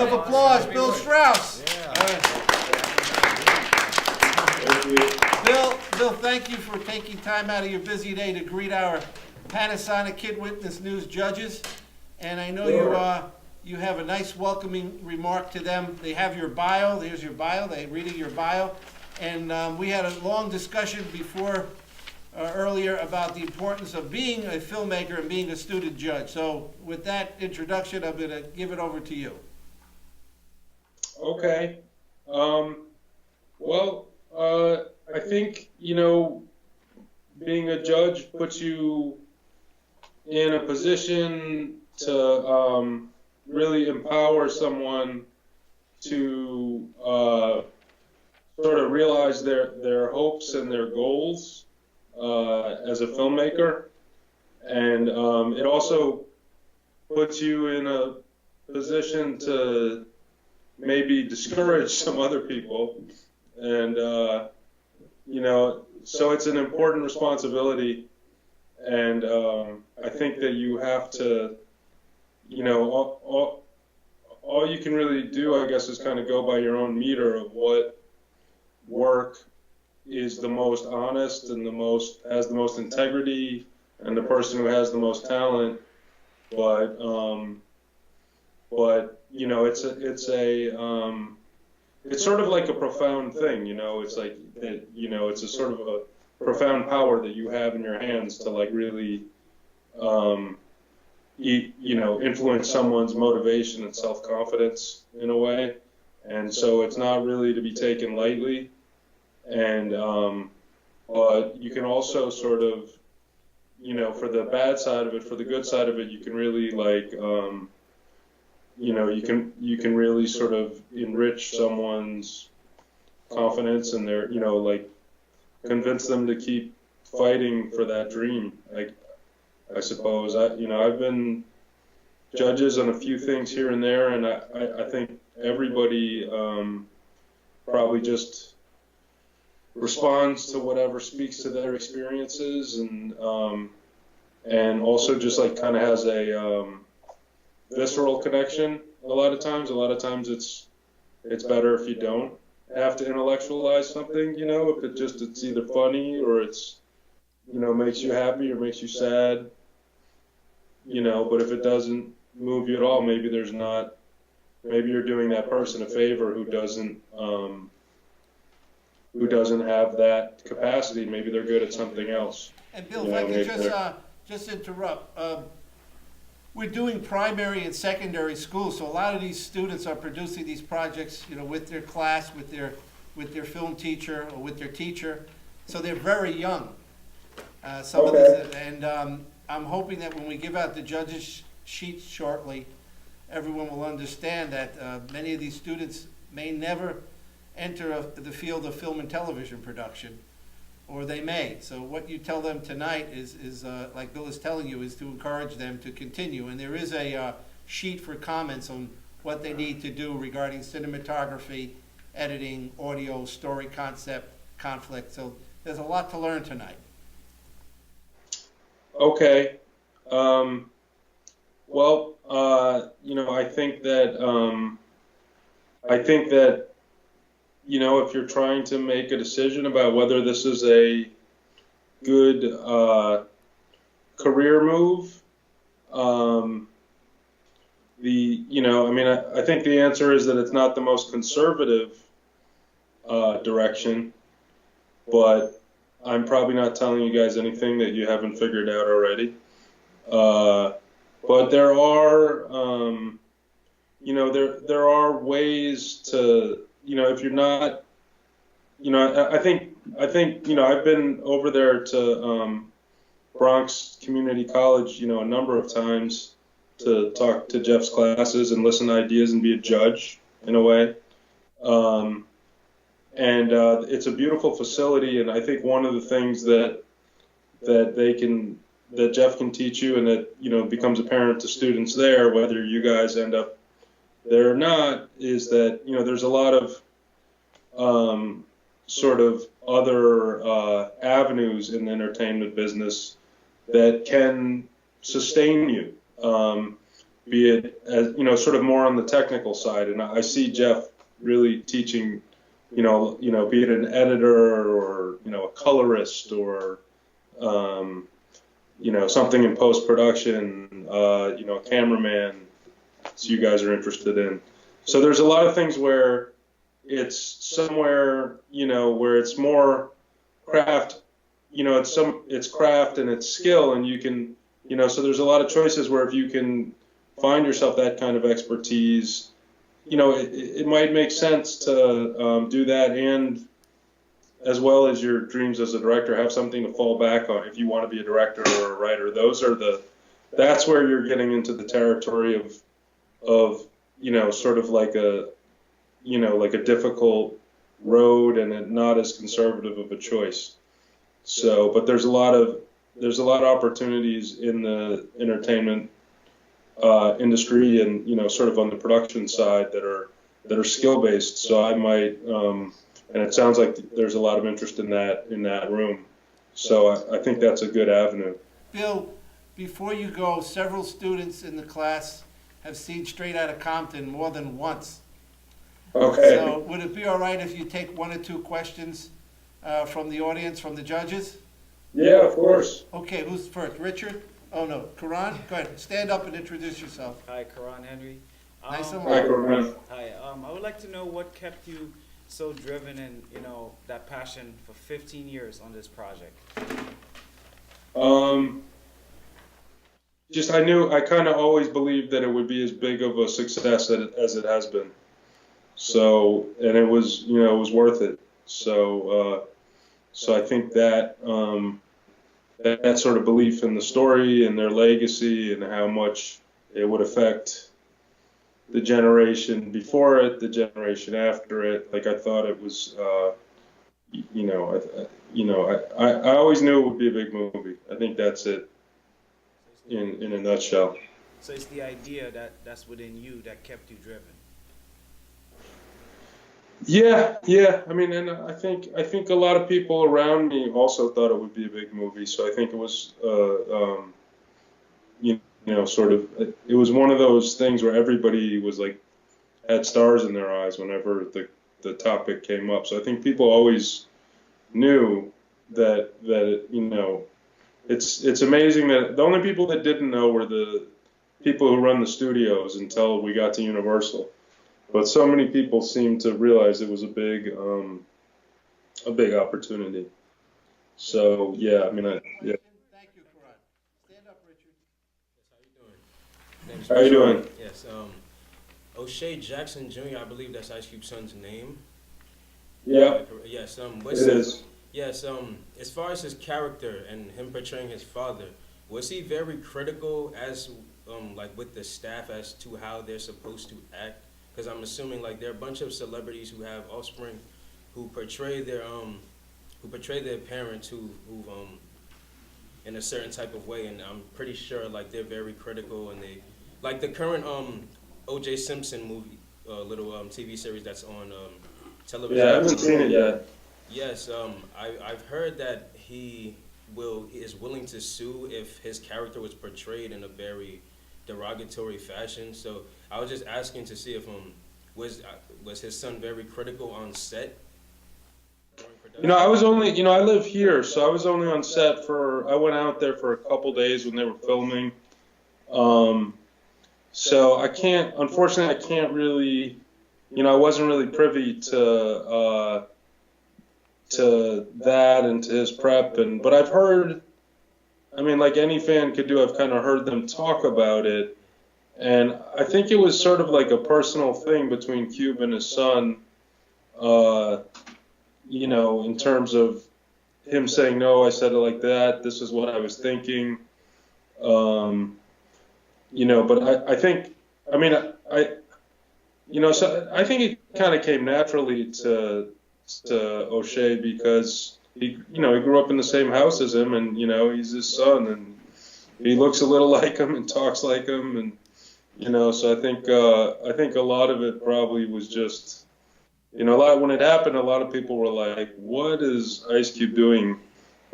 of applause, Bill Straus. Bill, thank you for taking time out of your busy day to greet our Panasonic KWN News judges. And I know you have a nice welcoming remark to them. They have your bio. There's your bio. They're reading your bio. And we had a long discussion before earlier about the importance of being a filmmaker and being a student judge. So with that introduction, I'm going to give it over to you. Okay. I think, being a judge puts you in a position to really empower someone to sort of realize their hopes and their goals as a filmmaker. And it also puts you in a position to maybe discourage some other people. And, so it's an important responsibility. And I think that you have to, all you can really do, I guess, is kind of go by your own meter of what work is the most honest and has the most integrity, and the person who has the most talent. But it's sort of like a profound thing, it's like that, it's a sort of a profound power that you have in your hands to like really influence someone's motivation and self-confidence in a way. And so it's not really to be taken lightly. And but you can also sort of, for the bad side of it, for the good side of it, you can really like you can really sort of enrich someone's confidence and their, like convince them to keep fighting for that dream. Like, I suppose I've been judges on a few things here and there, and I think everybody probably just responds to whatever speaks to their experiences, and also just like kind of has a visceral connection. A lot of times it's better if you don't have to intellectualize something, if it's either funny or it's, makes you happy or makes you sad, but if it doesn't move you at all, maybe you're doing that person a favor who doesn't have that capacity. Maybe they're good at something else. And Bill, if I could just interrupt. We're doing primary and secondary school, so a lot of these students are producing these projects, with their class, with their film teacher or with their teacher. So they're very young. I'm hoping that when we give out the judges' sheets shortly, everyone will understand that many of these students may never enter the field of film and television production, or they may. So what you tell them tonight is like Bill is telling you, is to encourage them to continue. And there is a sheet for comments on what they need to do regarding cinematography, editing, audio, story concept, conflict. So there's a lot to learn tonight. Okay. I think that if you're trying to make a decision about whether this is a good career move, I think the answer is that it's not the most conservative direction, but I'm probably not telling you guys anything that you haven't figured out already. But there are, there are ways to, if you're not, I think, I've been over there to Bronx Community College, a number of times to talk to Jeff's classes and listen to ideas and be a judge in a way. And it's a beautiful facility, and I think one of the things that Jeff can teach you, and that becomes apparent to students there, whether you guys end up there or not, is that there's a lot of sort of other avenues in the entertainment business that can sustain you. be it as, sort of more on the technical side. And I see Jeff really teaching, be it an editor or, a colorist or, something in post-production, a cameraman, so you guys are interested in. So there's a lot of things where it's somewhere, where it's more craft, it's craft and it's skill, and you can, so there's a lot of choices where if you can find yourself that kind of expertise, it might make sense to do that, and as well as your dreams as a director, have something to fall back on if you want to be a director or a writer. That's where you're getting into the territory of sort of like a difficult road and not as conservative of a choice. So, but there's a lot of opportunities in the entertainment industry and sort of on the production side that are skill based. So I might, and it sounds like there's a lot of interest in that room. So I think that's a good avenue. Bill, before you go, several students in the class have seen Straight Outta Compton more than once. Okay. So would it be all right if you take one or two questions from the audience, from the judges? Yeah, of course. Okay, who's first? Richard? Oh, no. Karan? Go ahead. Stand up and introduce yourself. Hi, Karan Henry. Nice and Hi, loud. Corinne. Hi. I would like to know what kept you so driven and, that passion for 15 years on this project. I kind of always believed that it would be as big of a success as it has been. So, and it was worth it. So I think that that sort of belief in the story and their legacy and how much it would affect the generation before it, the generation after it. Like I thought it was, I always knew it would be a big movie. I think that's it in a nutshell. So it's the idea that's within you that kept you driven. Yeah. I mean, and I think a lot of people around me also thought it would be a big movie. So I think it was, sort of, it was one of those things where everybody was like, had stars in their eyes whenever the topic came up. So I think people always knew that it's amazing that the only people that didn't know were the people who run the studios until we got to Universal. But so many people seemed to realize it was a big opportunity. So yeah, I mean, yeah. Thank you, Karan. Stand up, Richard. Yes, How you doing? Yes, O'Shea Jackson Jr., I believe that's Ice Cube's son's name. Yeah, Yes, it is. Yes, as far as his character and him portraying his father, was he very critical as, like with the staff as to how they're supposed to act? Because I'm assuming like there are a bunch of celebrities who have offspring who portray their parents who in a certain type of way, and I'm pretty sure like they're very critical, and they like the current O.J. Simpson movie, little TV series that's on television. Yeah, I haven't seen it yet. Yes, I've heard that he is willing to sue if his character was portrayed in a very derogatory fashion. So I was just asking to see if was his son very critical on set? I was only, I live here, so I was only on set I went out there for a couple days when they were filming. So unfortunately, I can't really, I wasn't really privy to that and to his prep, but I've heard, I mean, like any fan could do, I've kind of heard them talk about it, and I think it was sort of like a personal thing between Cube and his son, in terms of him saying, no, I said it like that, this is what I was thinking, but I think, I mean, so I think it kind of came naturally to O'Shea because he grew up in the same house as him, and he's his son, and he looks a little like him and talks like him, and so I think a lot of it probably was just when it happened, a lot of people were like, what is Ice Cube doing?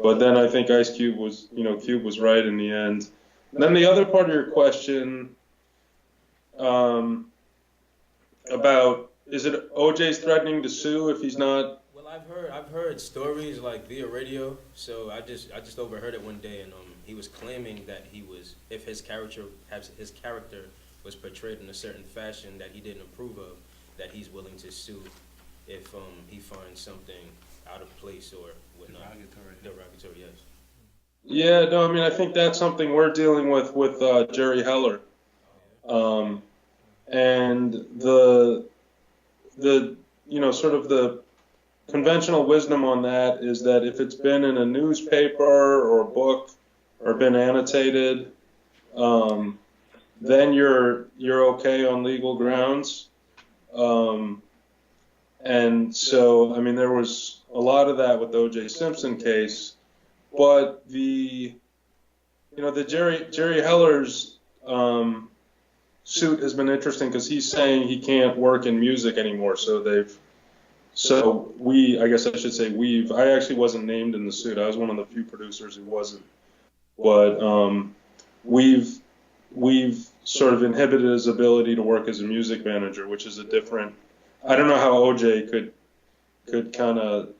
But then I think Ice Cube was Cube was right in the end. And then the other part of your question, about, is it OJ's threatening to sue if he's not? Well, I've heard stories like via radio. So I just overheard it one day, and he was claiming that if his character was portrayed in a certain fashion that he didn't approve of, that he's willing to sue if he finds something out of place or whatnot. Derogatory, yes. Yeah, no, I mean, I think that's something we're dealing with Jerry Heller. And the sort of the conventional wisdom on that is that if it's been in a newspaper or a book or been annotated, then you're okay on legal grounds. And so, I mean, there was a lot of that with the O.J. Simpson case, but the Jerry Heller's suit has been interesting because he's saying he can't work in music anymore. I guess I should say I actually wasn't named in the suit. I was one of the few producers who wasn't. But we've sort of inhibited his ability to work as a music manager, which is a different. I don't know how OJ could kind of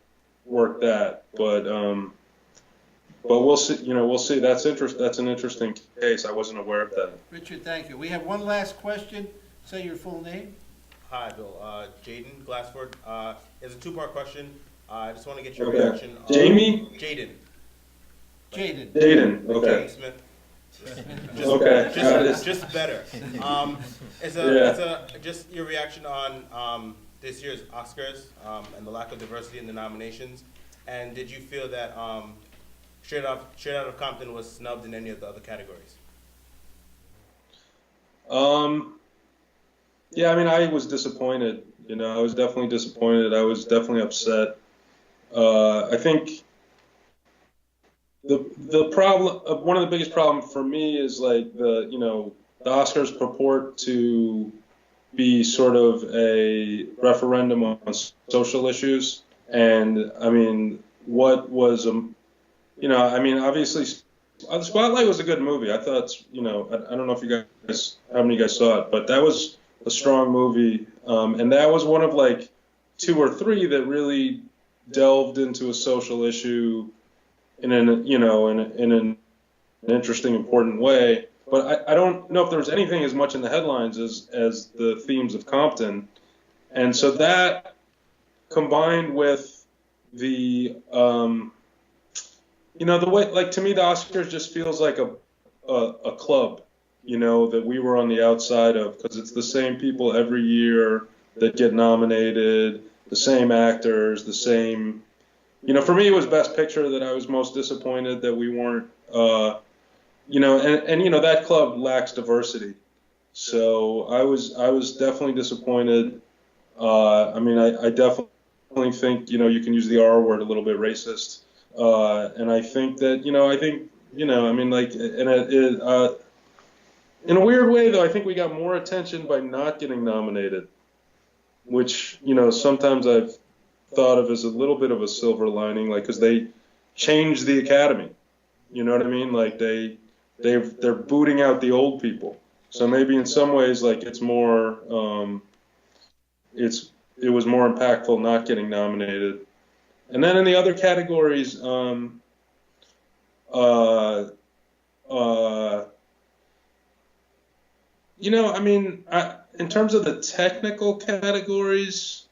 work that, but we'll see. We'll see. That's an interesting case. I wasn't aware of that. Richard, thank you. We have one last question. Say your full name. Hi, Bill. Jaden Glassford. It's a two-part question. I just want to get your Okay. reaction. Jamie? Jaden. Jaden. Okay. Jaden Smith. Okay. Just better. Just your reaction on this year's Oscars and the lack of diversity in the nominations, and did you feel that Straight Outta Compton was snubbed in any of the other categories? Yeah, I mean, I was disappointed. I was definitely disappointed. I was definitely upset. I think the problem, one of the biggest problems for me is like the Oscars purport to be sort of a referendum on social issues, and I mean, what was obviously, Spotlight was a good movie. I thought, I don't know if how many of you guys saw it, but that was a strong movie, and that was one of like 2 or 3 that really delved into a social issue in an interesting, important way. But I don't know if there was anything as much in the headlines as the themes of Compton, and so that combined with the the way, like, to me, the Oscars just feels like a club, that we were on the outside of, because it's the same people every year that get nominated, the same actors, the same, for me, it was Best Picture that I was most disappointed that we weren't, that club lacks diversity. So I was definitely disappointed. I definitely think, you can use the R word a little bit, racist. And I think that, in a weird way, though, I think we got more attention by not getting nominated, which, sometimes I've thought of as a little bit of a silver lining, like, because they changed the Academy. You know what I mean? Like, they're booting out the old people. So maybe in some ways, like, it's more, it was more impactful not getting nominated. And then in the other categories, in terms of the technical categories,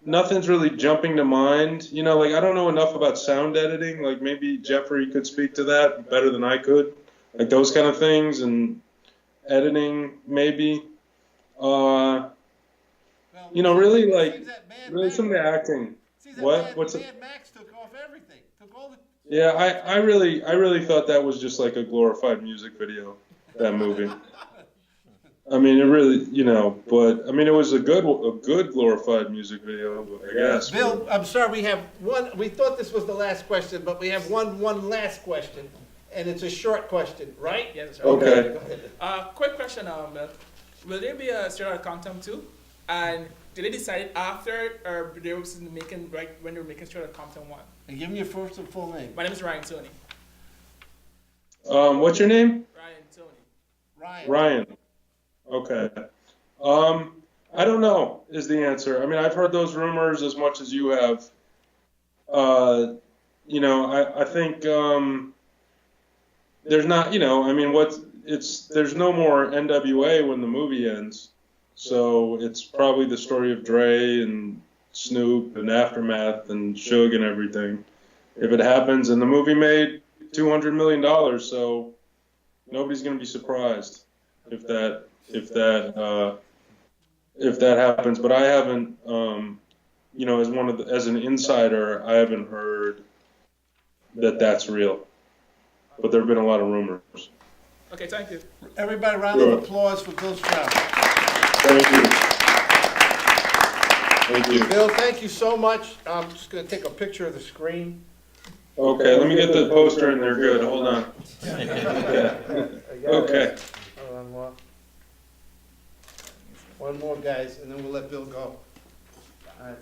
nothing's really jumping to mind. I don't know enough about sound editing. Like, maybe Jeffrey could speak to that better than I could. Like, those kind of things, and editing, maybe. Really, like, really some of the acting. What's Mad Max took off everything. Took all the. Yeah, I really thought that was just like a glorified music video, that movie. I mean, it really, but I mean, it was a good glorified music video, I guess. Bill, I'm sorry, we have one. We thought this was the last question, but we have one last question, and it's a short question, right? Yes, sir. Okay. Go ahead. Quick question, Bill. Will there be a Straight Outta Compton 2? And did they decide after, or they were making, right when they were making Straight Outta Compton 1? And give me your first and full name. My name is Ryan Tony. What's your name? Ryan Tony. Ryan. Ryan. Okay. I don't know is the answer. I mean, I've heard those rumors as much as you have. You know, I think there's not, you know, I mean, there's no more NWA when the movie ends. So it's probably the story of Dre and Snoop and Aftermath and Suge and everything. If it happens, and the movie made $200 million, so nobody's going to be surprised if that happens. But I haven't, you know, as an insider, I haven't heard that that's real. But there have been a lot of rumors. Okay, thank you. Everybody, round Sure. of applause for Bill Straus. Thank you. Thank you. Bill, thank you so much. I'm just gonna take a picture of the screen. Okay, let me get the poster in there. Good. Hold on. I got Okay. it. Hold on, one more, guys, and then we'll let Bill go. All right.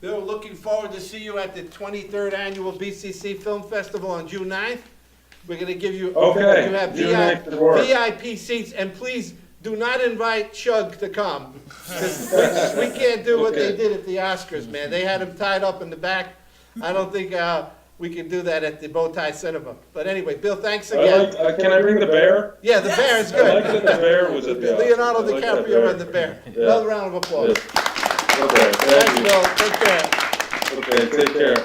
Bill, looking forward to see you at the 23rd Annual BCC Film Festival on June 9th. We're gonna give you, Okay, you have June 9th to work. VIP seats, and please do not invite Chug to come. 'Cause we can't do what they Okay. did at the Oscars, man. They had him tied up in the back. I don't think we can do that at the Bowtie Cinema. But anyway, Bill, thanks again. Can I bring the bear? Yeah, the bear is I like good. that the bear was at the Oscars. Leonardo I like that DiCaprio and the bear. Yeah. Another round of applause. Okay, Thanks, thank you. Bill. Take care. Okay, take care.